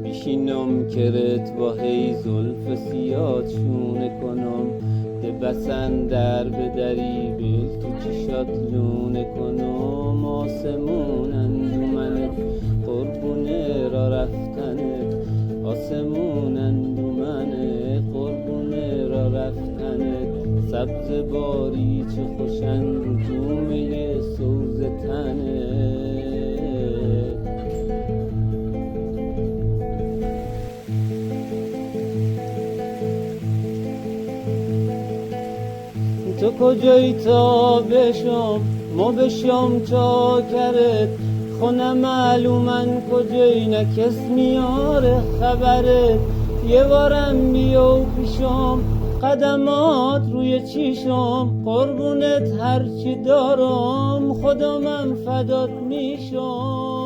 بیشینم کرت با هی زلف سیاد شونه کنم ده بسندر به دری بیل تو چشات لونه کنم آسمون اندومنت قربونه را رفتنت آسمون اندومنه قربونه را رفتنت سبز باری چه خوشن رجومه سوز تنت تو کجایی تا بشم ما بشم چاکرت خونه معلومن کجایی نکس میاره خبرت یه بارم بیا و پیشم قدمات روی چیشم قربونت هرچی دارم خودمم فدات میشم